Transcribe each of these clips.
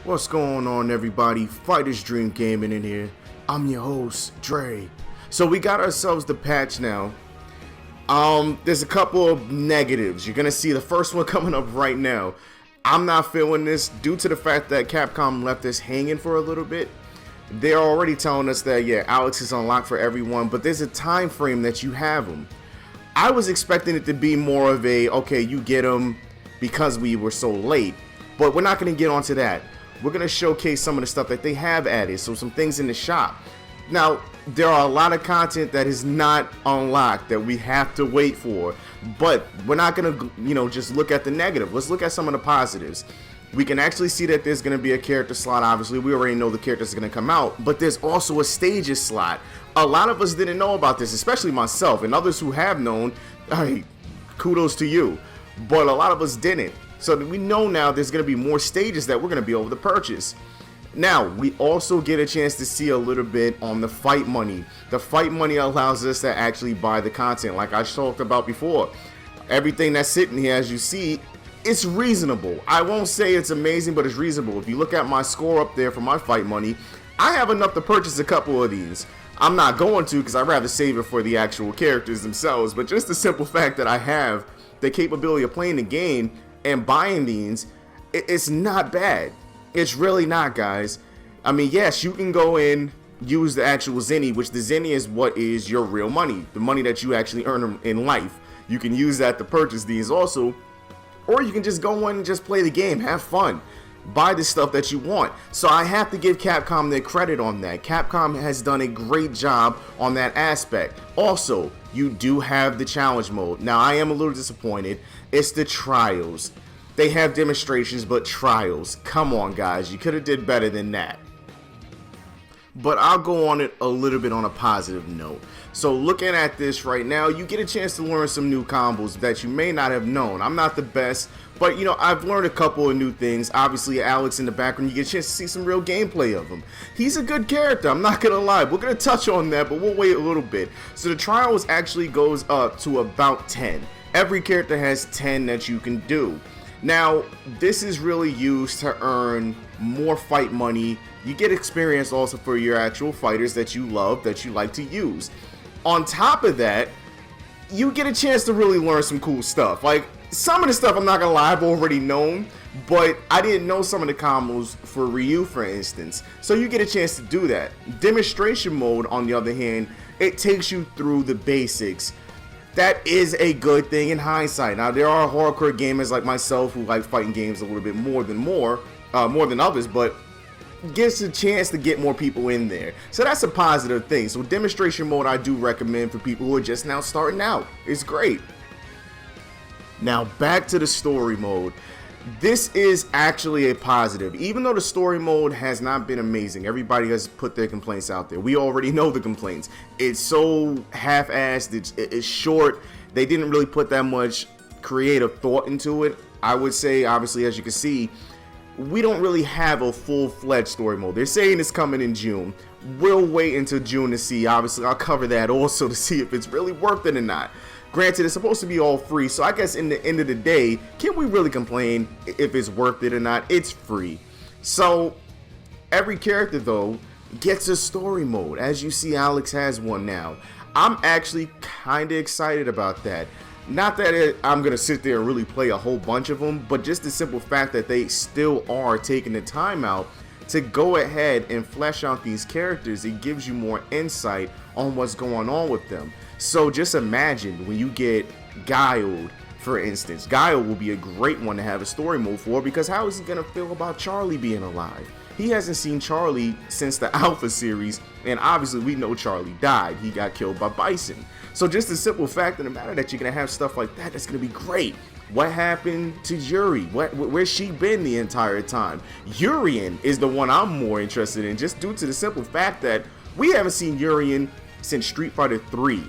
What's going on, everybody? Fighters Dream Gaming in here. I'm your host, Dre. So we got ourselves the patch now. There's a couple of negatives. You're gonna see the first one coming up right now. I'm not feeling this due to the fact that Capcom left us hanging for a little bit. They're already telling us that, yeah, Alex is unlocked for everyone, but there's a time frame that you have them. I was expecting it to be more of a, okay, you get them because we were so late, but we're not gonna get onto that. We're going to showcase some of the stuff that they have added, so some things in the shop. Now, there are a lot of content that is not unlocked that we have to wait for, but we're not going to, just look at the negative. Let's look at some of the positives. We can actually see that there's going to be a character slot. Obviously, we already know the characters are going to come out, but there's also a stages slot. A lot of us didn't know about this, especially myself, and others who have known, hey, kudos to you, but a lot of us didn't. So we know now there's going to be more stages that we're going to be able to purchase. Now, we also get a chance to see a little bit on the fight money. The fight money allows us to actually buy the content like I talked about before. Everything that's sitting here, as you see, it's reasonable. I won't say it's amazing, but it's reasonable. If you look at my score up there for my fight money, I have enough to purchase a couple of these. I'm not going to because I'd rather save it for the actual characters themselves, but just the simple fact that I have the capability of playing the game and buying these, it's not bad. It's really not, guys. I mean, yes, you can go in, use the actual zenny, which the zenny is what is your real money, the money that you actually earn in life. You can use that to purchase these also, or you can just go in and just play the game, have fun, buy the stuff that you want. So I have to give Capcom their credit on that. Capcom has done a great job on that aspect. Also, you do have the challenge mode. Now, I am a little disappointed. It's the trials. They have demonstrations, but trials. Come on, guys. You could have did better than that. But I'll go on it a little bit on a positive note. So looking at this right now, you get a chance to learn some new combos that you may not have known. I'm not the best, but I've learned a couple of new things. Obviously, Alex in the background, you get a chance to see some real gameplay of him. He's a good character, I'm not gonna lie. We're gonna touch on that, but we'll wait a little bit. So the trials actually goes up to about 10. Every character has 10 that you can do. Now, this is really used to earn more fight money. You get experience also for your actual fighters that you love, that you like to use. On top of that, you get a chance to really learn some cool stuff. Like, some of the stuff, I'm not gonna lie, I've already known, but I didn't know some of the combos for Ryu, for instance. So you get a chance to do that. Demonstration mode, on the other hand, it takes you through the basics. That is a good thing in hindsight. Now, there are hardcore gamers like myself who like fighting games a little bit more than others, but gets a chance to get more people in there. So that's a positive thing. So demonstration mode I do recommend for people who are just now starting out. It's great. Now back to the story mode. This is actually a positive. Even though the story mode has not been amazing, everybody has put their complaints out there. We already know the complaints. It's so half-assed, it's short. They didn't really put that much creative thought into it. I would say, obviously, as you can see, we don't really have a full-fledged story mode. They're saying it's coming in June. We'll wait until June to see. Obviously, I'll cover that also to see if it's really worth it or not. Granted, it's supposed to be all free, so I guess in the end of the day, can we really complain if it's worth it or not? It's free. So every character, though, gets a story mode. As you see, Alex has one now. I'm actually kind of excited about that. Not that I'm going to sit there and really play a whole bunch of them, but just the simple fact that they still are taking the time out to go ahead and flesh out these characters. It gives you more insight on what's going on with them. So just imagine when you get Guiled, for instance. Guile will be a great one to have a story mode for, because how is he going to feel about Charlie being alive? He hasn't seen Charlie since the Alpha series, and obviously we know Charlie died. He got killed by Bison. So just the simple fact of the matter that you're going to have stuff like that, that's going to be great. What happened to Yuri? Where's she been the entire time? Urien is the one I'm more interested in, just due to the simple fact that we haven't seen Urien since Street Fighter 3.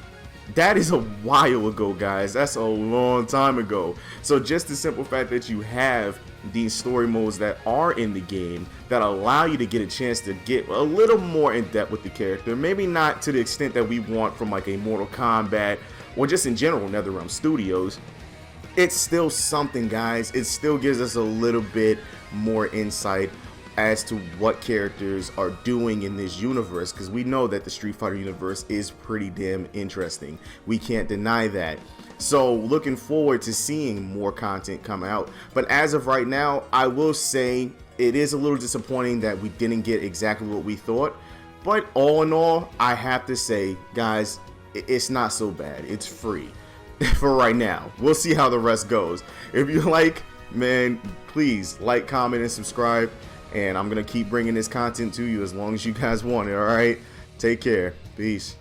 That is a while ago, guys. That's a long time ago. So just the simple fact that you have these story modes that are in the game that allow you to get a chance to get a little more in depth with the character, maybe not to the extent that we want from like a Mortal Kombat or just in general NetherRealm Studios, it's still something, guys. It still gives us a little bit more insight as to what characters are doing in this universe, because we know that the Street Fighter universe is pretty damn interesting. We can't deny that. So looking forward to seeing more content come out. But as of right now, I will say it is a little disappointing that we didn't get exactly what we thought. But all in all, I have to say, guys, it's not so bad. It's free for right now. We'll see how the rest goes. If you like, man, please like, comment, and subscribe. And I'm going to keep bringing this content to you as long as you guys want it, all right? Take care. Peace.